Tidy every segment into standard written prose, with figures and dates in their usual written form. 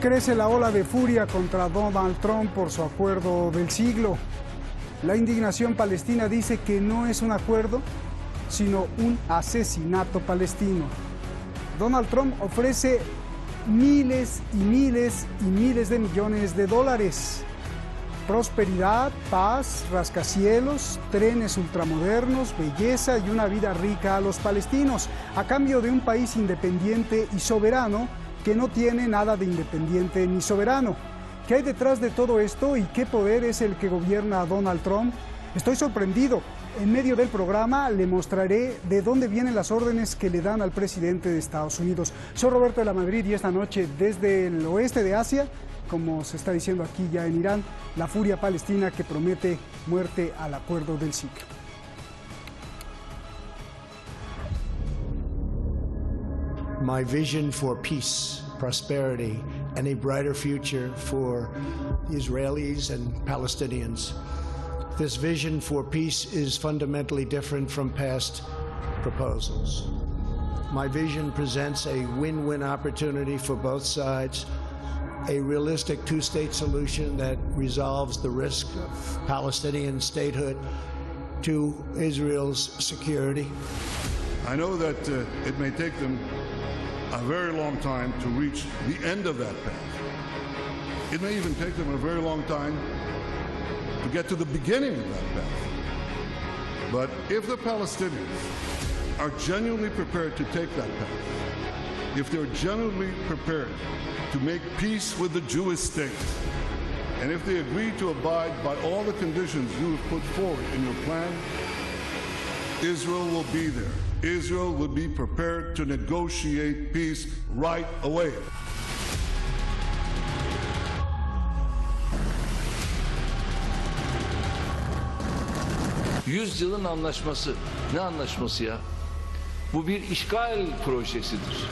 Crece la ola de furia contra Donald Trump por su acuerdo del siglo. La indignación palestina dice que no es un acuerdo, sino un asesinato palestino. Donald Trump ofrece miles y miles y miles de millones de dólares. Prosperidad, paz, rascacielos, trenes ultramodernos, belleza y una vida rica a los palestinos, a cambio de un país independiente y soberano que no tiene nada de independiente ni soberano. ¿Qué hay detrás de todo esto y qué poder es el que gobierna a Donald Trump? Estoy sorprendido. En medio del programa le mostraré de dónde vienen las órdenes que le dan al presidente de Estados Unidos. Soy Roberto de la Madrid y esta noche desde el oeste de Asia, como se está diciendo aquí ya en Irán, la furia palestina que promete muerte al acuerdo del siglo. My vision for peace, prosperity, and a brighter future for Israelis and Palestinians. This vision for peace is fundamentally different from past proposals. My vision presents a win-win opportunity for both sides, a realistic two-state solution that resolves the risk of Palestinian statehood to Israel's security. I know that it may take them a very long time to reach the end of that path. It may even take them a very long time to get to the beginning of that path. But if the Palestinians are genuinely prepared to take that path, if they're genuinely prepared to make peace with the Jewish state, and if they agree to abide by all the conditions you have put forward in your plan, Israel will be there. Israel will be prepared to negotiate peace right away. Yüzyılın anlaşması. Ne anlaşması ya? Bu bir işgal projesidir.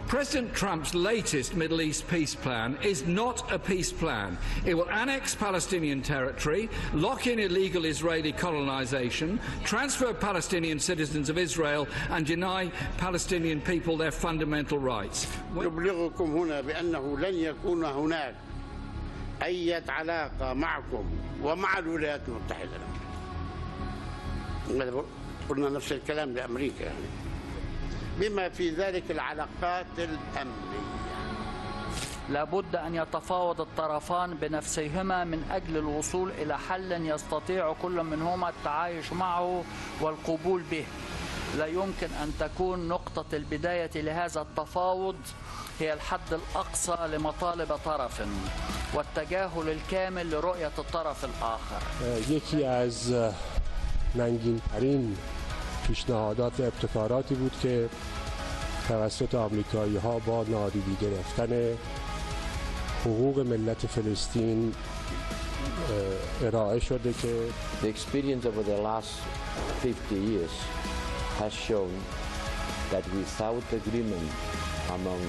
President Trump's latest Middle East peace plan is not a peace plan. It will annex Palestinian territory, lock in illegal Israeli colonization, transfer Palestinian citizens of Israel and deny Palestinian people their fundamental rights. نبلغكم هنا بأنه لن يكون هناك أي علاقة معكم ومع الولايات المتحدة. قلنا نفس الكلام لأمريكا بما في ذلك العلاقات الأمنية. لابد أن يتفاوض الطرفان بنفسيهما من أجل الوصول إلى حل يستطيع كل منهما التعايش معه والقبول به. لا يمكن أن تكون نقطة البداية لهذا التفاوض هي الحد الأقصى لمطالب طرف والتجاهل الكامل لرؤية الطرف الآخر. یکی از ننگین‌ترین پیشنهادات و ابتکاراتی بود که توسط آمریکایی‌ها با نادیده گرفتن حقوق ملت فلسطین ارائه شده که The experience over the last 50 years has shown that without agreement among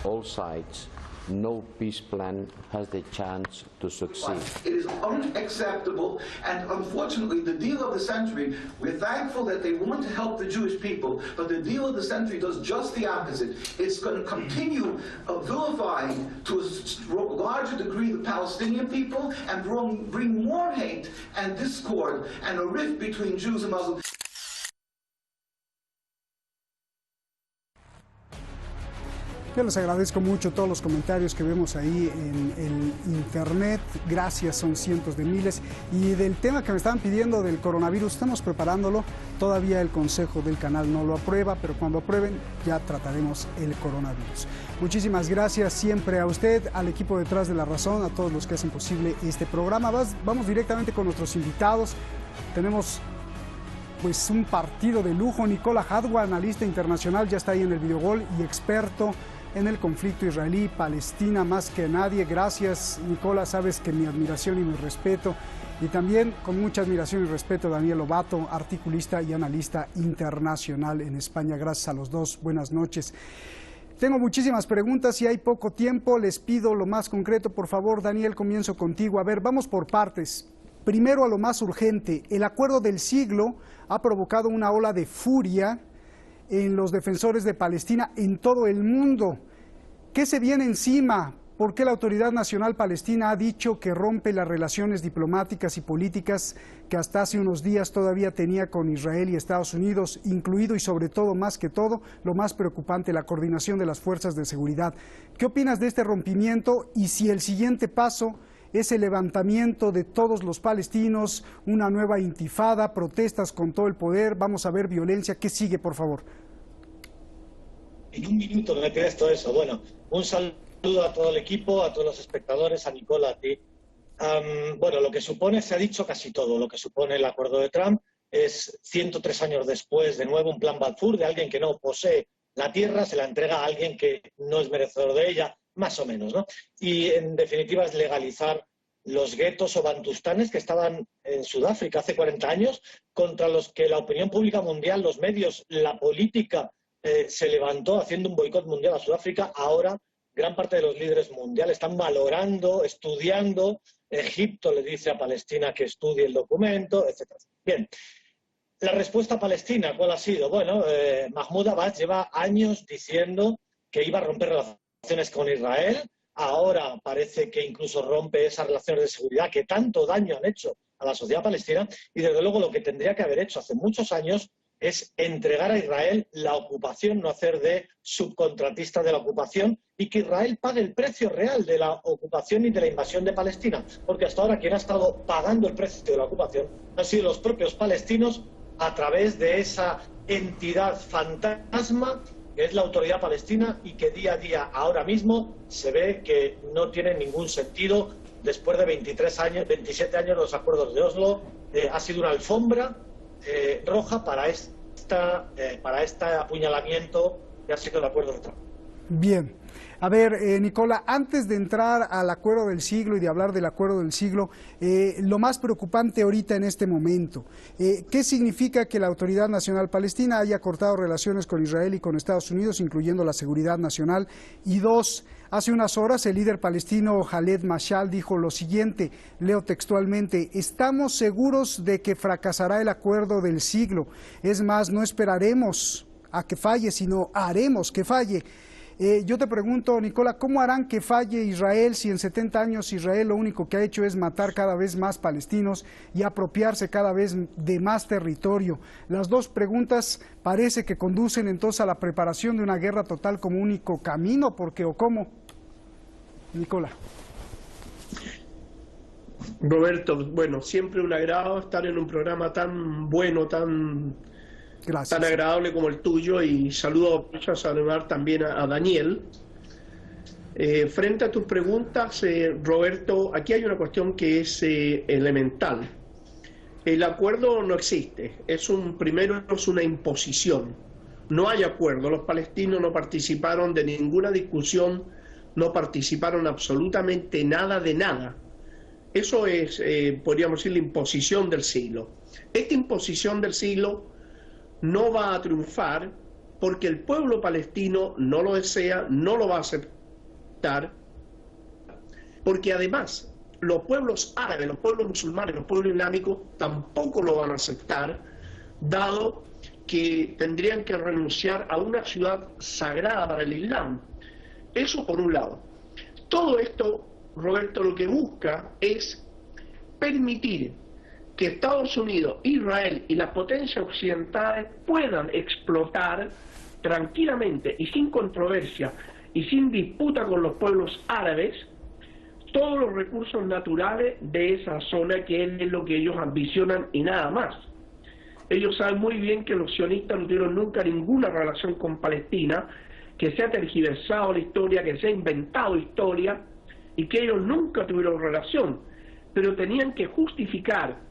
all sides, no peace plan has the chance to succeed. It is unacceptable, and unfortunately the deal of the century, we're thankful that they want to help the Jewish people, but the deal of the century does just the opposite. It's going to continue vilifying to a larger degree the Palestinian people and bring more hate and discord and a rift between Jews and Muslims. Yo les agradezco mucho todos los comentarios que vemos ahí en el internet. Gracias, son cientos de miles. Y del tema que me estaban pidiendo del coronavirus, estamos preparándolo. Todavía el consejo del canal no lo aprueba, pero cuando aprueben ya trataremos el coronavirus. Muchísimas gracias siempre a usted, al equipo detrás de La Razón, a todos los que hacen posible este programa. Vamos directamente con nuestros invitados. Tenemos pues un partido de lujo. Nicola Hadwa, analista internacional, ya está ahí en el Videogol y experto en el conflicto israelí-palestina más que nadie. Gracias, Nicola, sabes que mi admiración y mi respeto. Y también con mucha admiración y respeto Daniel Lobato, articulista y analista internacional en España. Gracias a los dos, buenas noches. Tengo muchísimas preguntas y hay poco tiempo, les pido lo más concreto. Por favor, Daniel, comienzo contigo. A ver, vamos por partes. Primero a lo más urgente, el acuerdo del siglo ha provocado una ola de furia en los defensores de Palestina en todo el mundo. ¿Qué se viene encima? ¿Por qué la Autoridad Nacional Palestina ha dicho que rompe las relaciones diplomáticas y políticas que hasta hace unos días todavía tenía con Israel y Estados Unidos, incluido y sobre todo, más que todo, lo más preocupante, la coordinación de las fuerzas de seguridad? ¿Qué opinas de este rompimiento y si el siguiente paso es el levantamiento de todos los palestinos, una nueva intifada, protestas con todo el poder, vamos a ver violencia? ¿Qué sigue, por favor? En un minuto me pides todo eso. Bueno, un saludo a todo el equipo, a todos los espectadores, a Nicola, a ti. Bueno, lo que supone, se ha dicho casi todo, lo que supone el acuerdo de Trump es 103 años después, de nuevo un plan Balfour de alguien que no posee la tierra, se la entrega a alguien que no es merecedor de ella, más o menos, ¿no? Y en definitiva es legalizar los guetos o bantustanes que estaban en Sudáfrica hace 40 años, contra los que la opinión pública mundial, los medios, la política se levantó haciendo un boicot mundial a Sudáfrica. Ahora gran parte de los líderes mundiales están valorando, estudiando. Egipto le dice a Palestina que estudie el documento, etc. Bien, la respuesta palestina, ¿cuál ha sido? Bueno, Mahmoud Abbas lleva años diciendo que iba a romper relaciones con Israel. Ahora parece que incluso rompe esas relaciones de seguridad que tanto daño han hecho a la sociedad palestina, y desde luego lo que tendría que haber hecho hace muchos años es entregar a Israel la ocupación, no hacer de subcontratista de la ocupación, y que Israel pague el precio real de la ocupación y de la invasión de Palestina, porque hasta ahora quien ha estado pagando el precio de la ocupación han sido los propios palestinos a través de esa entidad fantasma que es la Autoridad Palestina, y que día a día ahora mismo se ve que no tiene ningún sentido. Después de 23 años, 27 años de los acuerdos de Oslo, ha sido una alfombra roja para este apuñalamiento que ha sido el acuerdo de Trump. Bien. A ver, Nicola, antes de entrar al acuerdo del siglo y de hablar del acuerdo del siglo, lo más preocupante ahorita en este momento, ¿qué significa que la Autoridad Nacional Palestina haya cortado relaciones con Israel y con Estados Unidos, incluyendo la seguridad nacional? Y dos, hace unas horas el líder palestino Khaled Mashal dijo lo siguiente, leo textualmente: estamos seguros de que fracasará el acuerdo del siglo. Es más, no esperaremos a que falle, sino haremos que falle. Yo te pregunto, Nicola, ¿cómo harán que falle Israel si en 70 años Israel lo único que ha hecho es matar cada vez más palestinos y apropiarse cada vez de más territorio? Las dos preguntas parece que conducen entonces a la preparación de una guerra total como único camino, ¿por qué o cómo? Nicola. Roberto, bueno, siempre un agrado estar en un programa tan bueno, tan agradable como el tuyo, y saludo a saludar también a Daniel. Frente a tus preguntas, Roberto, aquí hay una cuestión que es elemental. El acuerdo no existe, primero es una imposición, no hay acuerdo, los palestinos no participaron de ninguna discusión, no participaron absolutamente nada de nada. Eso es, podríamos decir, la imposición del siglo. Esta imposición del siglo no va a triunfar porque el pueblo palestino no lo desea, no lo va a aceptar, porque además los pueblos árabes, los pueblos musulmanes, los pueblos islámicos tampoco lo van a aceptar, dado que tendrían que renunciar a una ciudad sagrada para el Islam. Eso por un lado. Todo esto, Roberto, lo que busca es permitir que Estados Unidos, Israel y las potencias occidentales puedan explotar tranquilamente y sin controversia y sin disputa con los pueblos árabes todos los recursos naturales de esa zona, que es lo que ellos ambicionan y nada más. Ellos saben muy bien que los sionistas no tuvieron nunca ninguna relación con Palestina, que se ha tergiversado la historia, que se ha inventado historia y que ellos nunca tuvieron relación, pero tenían que justificar,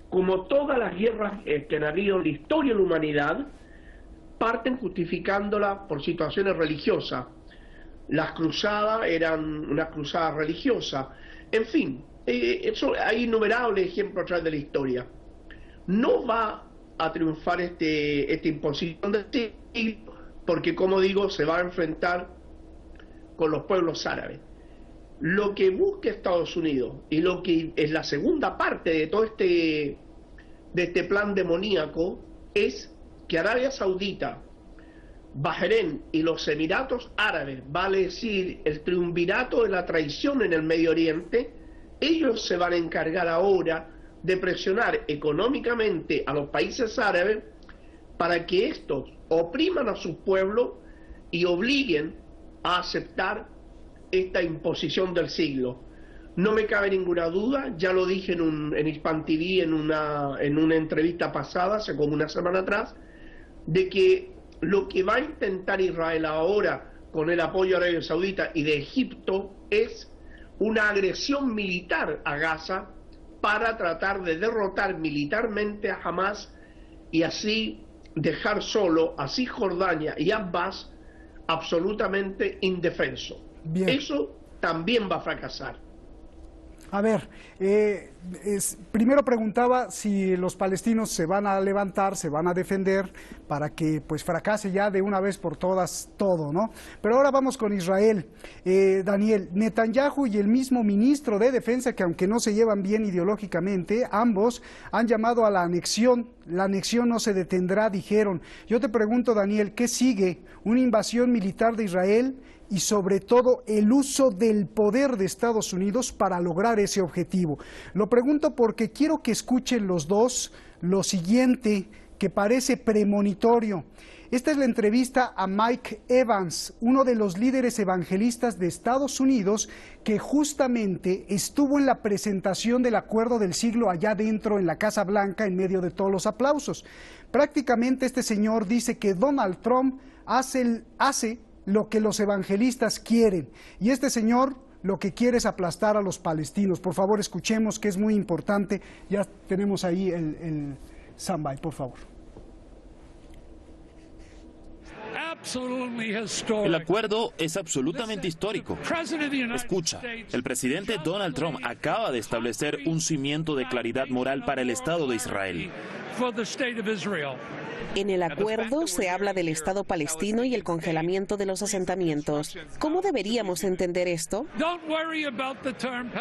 como todas las guerras que han habido en la historia de la humanidad, parten justificándola por situaciones religiosas. Las cruzadas eran una cruzada religiosa. En fin, hay innumerables ejemplos a través de la historia. No va a triunfar esta imposición del siglo, porque, como digo, se va a enfrentar con los pueblos árabes. Lo que busca Estados Unidos, y lo que es la segunda parte de todo este plan demoníaco, es que Arabia Saudita, Bahrein y los Emiratos Árabes, vale decir el triunvirato de la traición en el Medio Oriente, ellos se van a encargar ahora de presionar económicamente a los países árabes para que estos opriman a sus pueblos y obliguen a aceptar esta imposición del siglo. No me cabe ninguna duda, ya lo dije en Hispan TV en una entrevista pasada, hace como una semana atrás, de que lo que va a intentar Israel ahora con el apoyo de Arabia Saudita y de Egipto es una agresión militar a Gaza para tratar de derrotar militarmente a Hamas y así dejar solo a Cisjordania y Abbas absolutamente indefenso. Bien. Eso también va a fracasar. A ver, primero preguntaba si los palestinos se van a levantar, se van a defender para que pues fracase ya de una vez por todas todo, ¿no? Pero ahora vamos con Israel. Daniel, Netanyahu y el mismo ministro de Defensa, que aunque no se llevan bien ideológicamente, ambos han llamado a la anexión. La anexión no se detendrá, dijeron. Yo te pregunto, Daniel, ¿qué sigue? ¿Una invasión militar de Israel? Y sobre todo el uso del poder de Estados Unidos para lograr ese objetivo. Lo pregunto porque quiero que escuchen los dos lo siguiente, que parece premonitorio. Esta es la entrevista a Mike Evans, uno de los líderes evangelistas de Estados Unidos, que justamente estuvo en la presentación del acuerdo del siglo allá dentro en la Casa Blanca en medio de todos los aplausos. Prácticamente este señor dice que Donald Trump hace lo que los evangelistas quieren, y este señor lo que quiere es aplastar a los palestinos. Por favor, escuchemos, que es muy importante. Ya tenemos ahí el soundbite, por favor. El acuerdo es absolutamente histórico. Escucha, el presidente Donald Trump acaba de establecer un cimiento de claridad moral para el Estado de Israel. En el acuerdo se habla del Estado palestino y el congelamiento de los asentamientos. ¿Cómo deberíamos entender esto?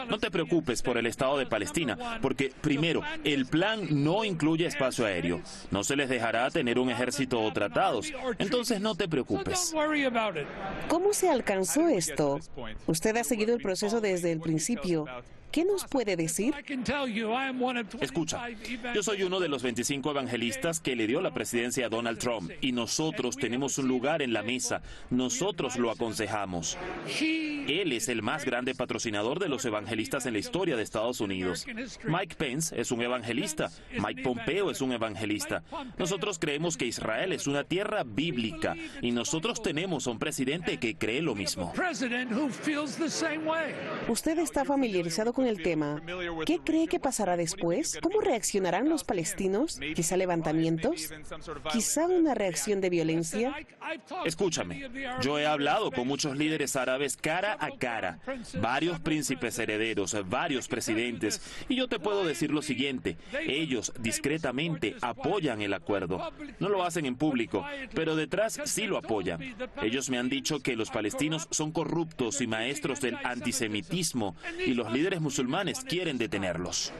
No te preocupes por el Estado de Palestina, porque primero, el plan no incluye espacio aéreo. No se les dejará tener un ejército o tratados. Entonces no te preocupes. ¿Cómo se alcanzó esto? Usted ha seguido el proceso desde el principio. ¿Qué nos puede decir? Escucha, yo soy uno de los 25 evangelistas que le dio la presidencia a Donald Trump y nosotros tenemos un lugar en la mesa. Nosotros lo aconsejamos. Él es el más grande patrocinador de los evangelistas en la historia de Estados Unidos. Mike Pence es un evangelista. Mike Pompeo es un evangelista. Nosotros creemos que Israel es una tierra bíblica y nosotros tenemos a un presidente que cree lo mismo. Usted está familiarizado con el tema. ¿Qué cree que pasará después? ¿Cómo reaccionarán los palestinos? ¿Quizá levantamientos? ¿Quizá una reacción de violencia? Escúchame, yo he hablado con muchos líderes árabes cara a cara, varios príncipes herederos, varios presidentes, y yo te puedo decir lo siguiente: ellos discretamente apoyan el acuerdo. No lo hacen en público, pero detrás sí lo apoyan. Ellos me han dicho que los palestinos son corruptos y maestros del antisemitismo, y los líderes musulmanes quieren detenerlos.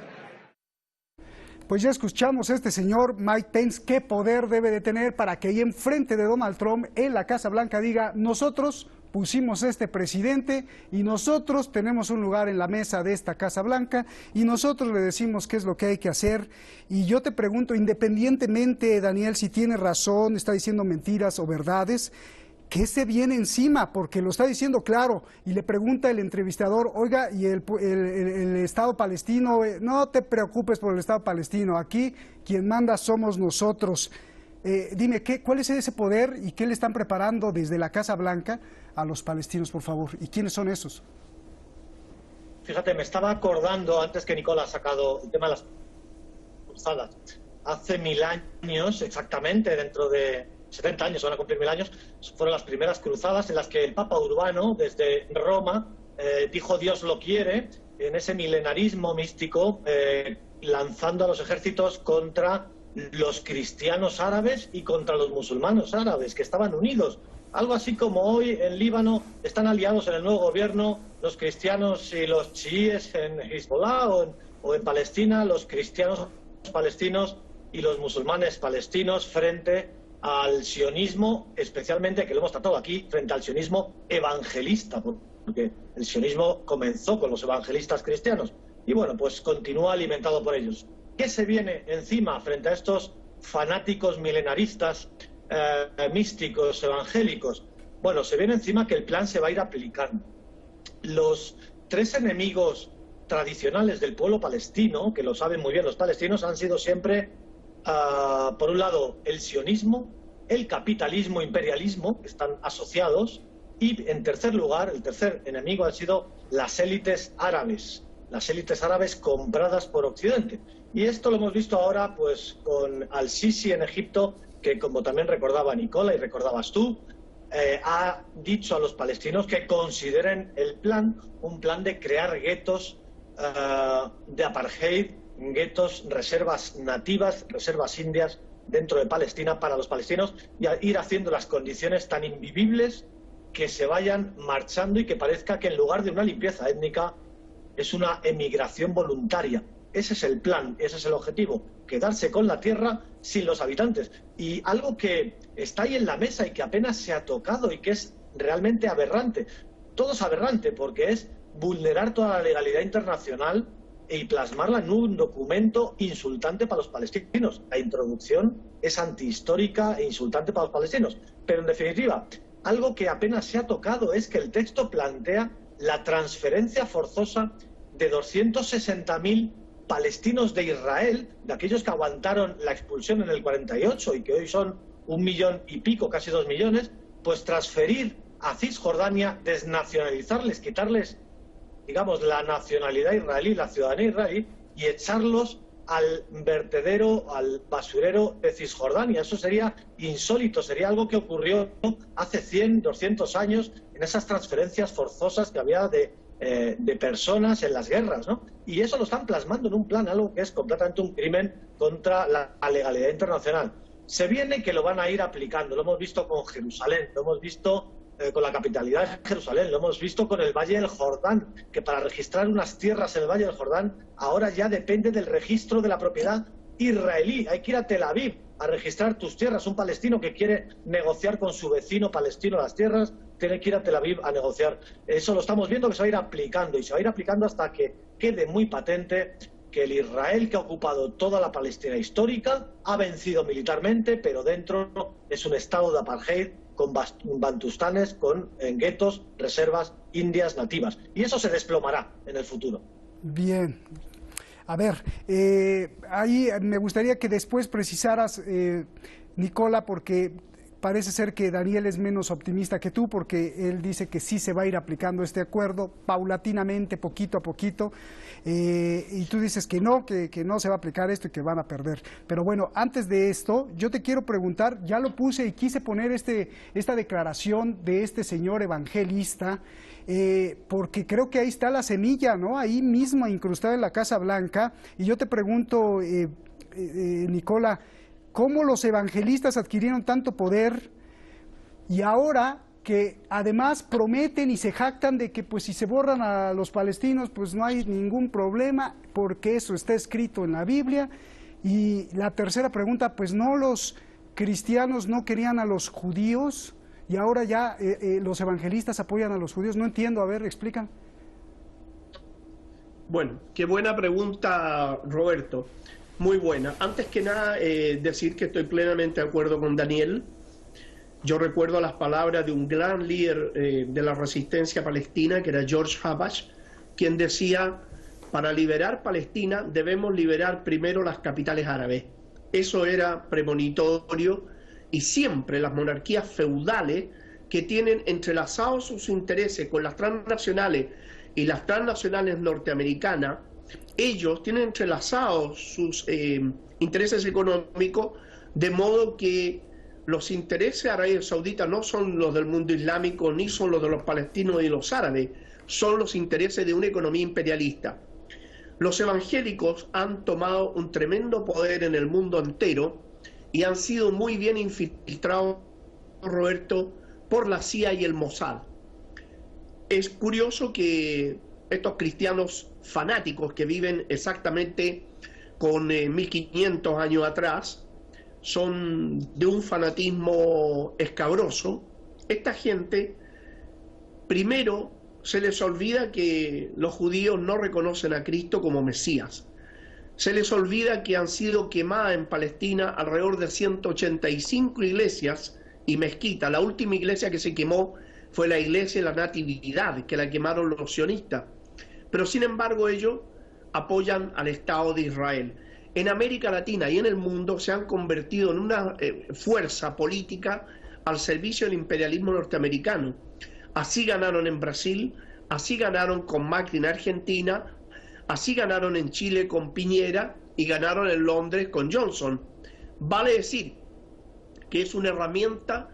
Pues ya escuchamos a este señor Mike Pence qué poder debe de tener para que ahí enfrente de Donald Trump en la Casa Blanca diga: nosotros pusimos a este presidente y nosotros tenemos un lugar en la mesa de esta Casa Blanca y nosotros le decimos qué es lo que hay que hacer. Y yo te pregunto, independientemente, Daniel, si tiene razón, está diciendo mentiras o verdades, ¿qué se viene encima? Porque lo está diciendo claro, y le pregunta el entrevistador, oiga, y el Estado palestino, no te preocupes por el Estado palestino, aquí quien manda somos nosotros. Dime, ¿cuál es ese poder y qué le están preparando desde la Casa Blanca a los palestinos, por favor? ¿Y quiénes son esos? Fíjate, me estaba acordando, antes que Nicola ha sacado el tema de las cruzadas, hace 1000 años, exactamente, dentro de 70 años, van a cumplir 1000 años, fueron las primeras cruzadas en las que el Papa Urbano, desde Roma, dijo Dios lo quiere, en ese milenarismo místico, lanzando a los ejércitos contra los cristianos árabes y contra los musulmanes árabes, que estaban unidos. Algo así como hoy en Líbano están aliados en el nuevo gobierno los cristianos y los chiíes en Hezbollah, o en Palestina los cristianos palestinos y los musulmanes palestinos frente al sionismo, especialmente, que lo hemos tratado aquí, frente al sionismo evangelista, porque el sionismo comenzó con los evangelistas cristianos y bueno, pues continúa alimentado por ellos. ¿Qué se viene encima frente a estos fanáticos milenaristas, místicos, evangélicos? Bueno, se viene encima que el plan se va a ir aplicando. Los 3 enemigos tradicionales del pueblo palestino, que lo saben muy bien los palestinos, han sido siempre, por un lado, el sionismo, el capitalismo, imperialismo, que están asociados, y en tercer lugar, el tercer enemigo han sido las élites árabes compradas por Occidente. Y esto lo hemos visto ahora pues con Al-Sisi en Egipto, que como también recordaba Nicola y recordabas tú, ha dicho a los palestinos que consideren el plan un plan de crear guetos de apartheid, guetos, reservas nativas, reservas indias dentro de Palestina para los palestinos, y a ir haciendo las condiciones tan invivibles que se vayan marchando y que parezca que en lugar de una limpieza étnica es una emigración voluntaria. Ese es el plan, ese es el objetivo, quedarse con la tierra sin los habitantes. Y algo que está ahí en la mesa y que apenas se ha tocado y que es realmente aberrante. Todo es aberrante porque es vulnerar toda la legalidad internacional y plasmarla en un documento insultante para los palestinos. La introducción es antihistórica e insultante para los palestinos. Pero en definitiva, algo que apenas se ha tocado es que el texto plantea la transferencia forzosa de 260.000 palestinos de Israel, de aquellos que aguantaron la expulsión en el 48 y que hoy son 1 millón y pico, casi 2 millones, pues transferir a Cisjordania, desnacionalizarles, quitarles, digamos, la nacionalidad israelí, la ciudadanía israelí, y echarlos al vertedero, al basurero de Cisjordania. Eso sería insólito, sería algo que ocurrió hace 100, 200 años en esas transferencias forzosas que había de personas en las guerras, ¿no? Y eso lo están plasmando en un plan, algo que es completamente un crimen contra la legalidad internacional. Se viene que lo van a ir aplicando, lo hemos visto con Jerusalén, lo hemos visto con la capitalidad de Jerusalén, lo hemos visto con el Valle del Jordán, que para registrar unas tierras en el Valle del Jordán ahora ya depende del registro de la propiedad israelí. Hay que ir a Tel Aviv a registrar tus tierras. Un palestino que quiere negociar con su vecino palestino las tierras tiene que ir a Tel Aviv a negociar. Eso lo estamos viendo que se va a ir aplicando, y se va a ir aplicando hasta que quede muy patente que el Israel que ha ocupado toda la Palestina histórica ha vencido militarmente, pero dentro es un estado de apartheid con bantustanes, con guetos, reservas indias nativas. Y eso se desplomará en el futuro. Bien. A ver, ahí me gustaría que después precisaras, Nicola, porque parece ser que Daniel es menos optimista que tú, porque él dice que sí se va a ir aplicando este acuerdo paulatinamente, poquito a poquito, y tú dices que no se va a aplicar esto y que van a perder. Pero bueno, antes de esto, yo te quiero preguntar, ya lo puse y quise poner esta declaración de este señor evangelista, porque creo que ahí está la semilla, ¿no? Ahí mismo incrustada en la Casa Blanca, y yo te pregunto, Nicola, ¿cómo los evangelistas adquirieron tanto poder y ahora que además prometen y se jactan de que pues si se borran a los palestinos pues no hay ningún problema porque eso está escrito en la Biblia? Y la tercera pregunta, pues no, los cristianos no querían a los judíos y ahora ya los evangelistas apoyan a los judíos. No entiendo, a ver, explican. Bueno, qué buena pregunta, Roberto. Muy buena. Antes que nada, decir que estoy plenamente de acuerdo con Daniel. Yo recuerdo las palabras de un gran líder de la resistencia palestina, que era George Habash, quien decía: para liberar Palestina debemos liberar primero las capitales árabes. Eso era premonitorio, y siempre las monarquías feudales, que tienen entrelazados sus intereses con las transnacionales y las transnacionales norteamericanas, ellos tienen entrelazados sus intereses económicos, de modo que los intereses de Arabia Saudita no son los del mundo islámico, ni son los de los palestinos y los árabes, son los intereses de una economía imperialista. Los evangélicos han tomado un tremendo poder en el mundo entero y han sido muy bien infiltrados, Roberto, por la CIA y el Mossad. Es curioso que estos cristianos fanáticos que viven exactamente con 1500 años atrás son de un fanatismo escabroso. Esta gente, primero, se les olvida que los judíos no reconocen a Cristo como Mesías. Se les olvida que han sido quemadas en Palestina alrededor de 185 iglesias y mezquitas. La última iglesia que se quemó fue la iglesia de la Natividad, que la quemaron los sionistas. Pero sin embargo ellos apoyan al Estado de Israel. En América Latina y en el mundo se han convertido en una fuerza política al servicio del imperialismo norteamericano. Así ganaron en Brasil, así ganaron con Macri en Argentina, así ganaron en Chile con Piñera y ganaron en Londres con Johnson. Vale decir que es una herramienta,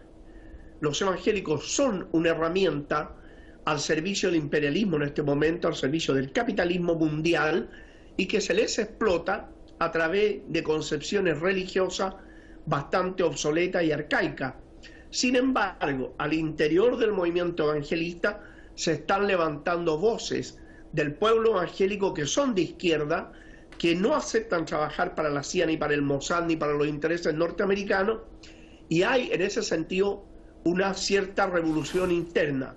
los evangélicos son una herramienta al servicio del imperialismo en este momento, al servicio del capitalismo mundial, y que se les explota a través de concepciones religiosas bastante obsoletas y arcaicas. Sin embargo, al interior del movimiento evangelista se están levantando voces del pueblo evangélico que son de izquierda, que no aceptan trabajar para la CIA, ni para el Mossad, ni para los intereses norteamericanos, y hay en ese sentido una cierta revolución interna.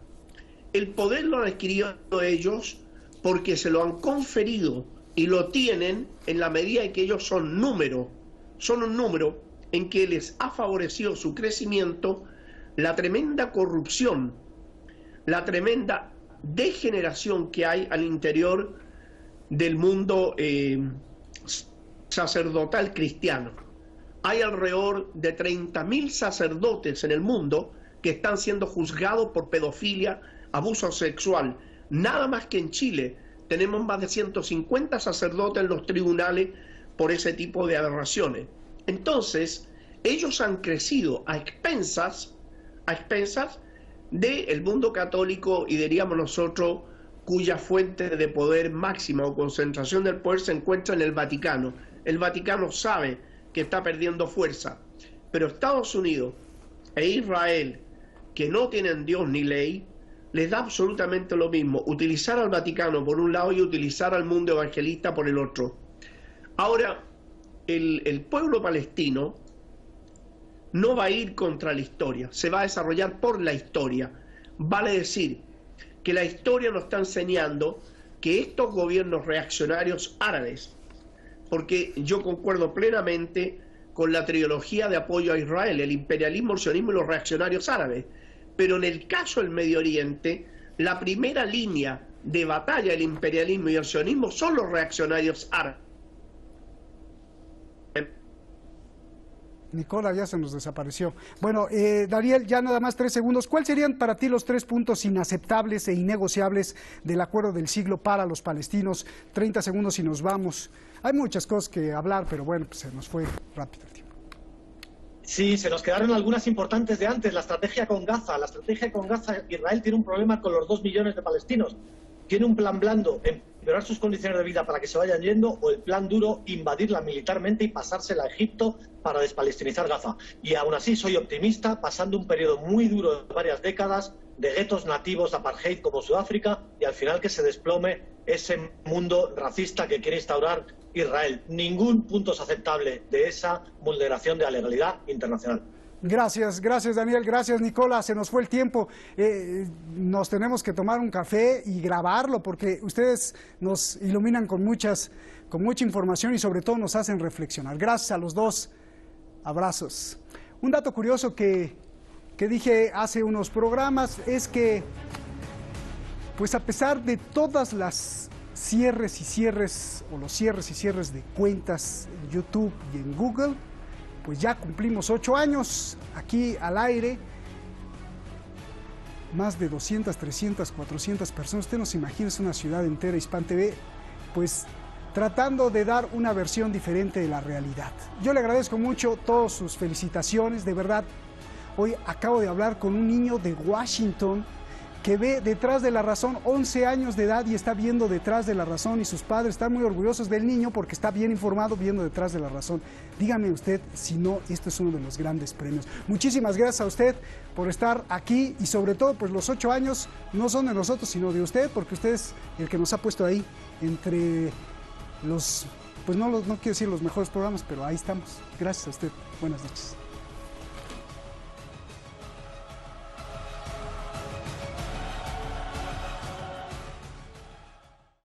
El poder lo han adquirido ellos porque se lo han conferido y lo tienen en la medida en que ellos son un número en que les ha favorecido su crecimiento la tremenda corrupción, la tremenda degeneración que hay al interior del mundo sacerdotal cristiano. Hay alrededor de 30.000 sacerdotes en el mundo que están siendo juzgados por pedofilia, abuso sexual. Nada más que en Chile tenemos más de 150 sacerdotes en los tribunales por ese tipo de aberraciones. Entonces, ellos han crecido a expensas del mundo católico y diríamos nosotros cuya fuente de poder máxima o concentración del poder se encuentra en el Vaticano. El Vaticano sabe que está perdiendo fuerza, pero Estados Unidos e Israel, que no tienen Dios ni ley, les da absolutamente lo mismo utilizar al Vaticano por un lado y utilizar al mundo evangelista por el otro. Ahora, el pueblo palestino no va a ir contra la historia, se va a desarrollar por la historia. Vale decir que la historia nos está enseñando que estos gobiernos reaccionarios árabes, porque yo concuerdo plenamente con la trilogía de apoyo a Israel, el imperialismo, el sionismo y los reaccionarios árabes, pero en el caso del Medio Oriente, la primera línea de batalla del imperialismo y el sionismo son los reaccionarios árabes. Nicola ya se nos desapareció. Bueno, Daniel, ya nada más 3 segundos. ¿Cuáles serían para ti los 3 puntos inaceptables e innegociables del acuerdo del siglo para los palestinos? 30 segundos y nos vamos. Hay muchas cosas que hablar, pero bueno, pues se nos fue rápido el tiempo. Sí, se nos quedaron algunas importantes de antes. La estrategia con Gaza. La estrategia con Gaza, Israel tiene un problema con los 2 millones de palestinos. Tiene un plan blando, empeorar sus condiciones de vida para que se vayan yendo, o el plan duro, invadirla militarmente y pasársela a Egipto para despalestinizar Gaza. Y aún así soy optimista, pasando un periodo muy duro de varias décadas, de guetos nativos de apartheid como Sudáfrica, y al final que se desplome ese mundo racista que quiere instaurar Israel. Ningún punto es aceptable de esa vulneración de la legalidad internacional. Gracias Daniel, gracias Nicola, se nos fue el tiempo, nos tenemos que tomar un café y grabarlo porque ustedes nos iluminan con mucha información y sobre todo nos hacen reflexionar. Gracias a los dos, abrazos. Un dato curioso que que dije hace unos programas es que, pues a pesar de todas las cierres y cierres, o los cierres y cierres de cuentas en YouTube y en Google, pues ya cumplimos 8 años aquí al aire. Más de 200, 300, 400 personas. Usted no se imagina, es una ciudad entera, Hispan TV, pues tratando de dar una versión diferente de la realidad. Yo le agradezco mucho todas sus felicitaciones, de verdad. Hoy acabo de hablar con un niño de Washington que ve Detrás de la Razón, 11 años de edad, y está viendo Detrás de la Razón, y sus padres están muy orgullosos del niño porque está bien informado viendo Detrás de la Razón. Dígame usted si no, esto es uno de los grandes premios. Muchísimas gracias a usted por estar aquí, y sobre todo, pues los 8 años no son de nosotros, sino de usted, porque usted es el que nos ha puesto ahí entre los, pues no quiero decir los mejores programas, pero ahí estamos. Gracias a usted. Buenas noches.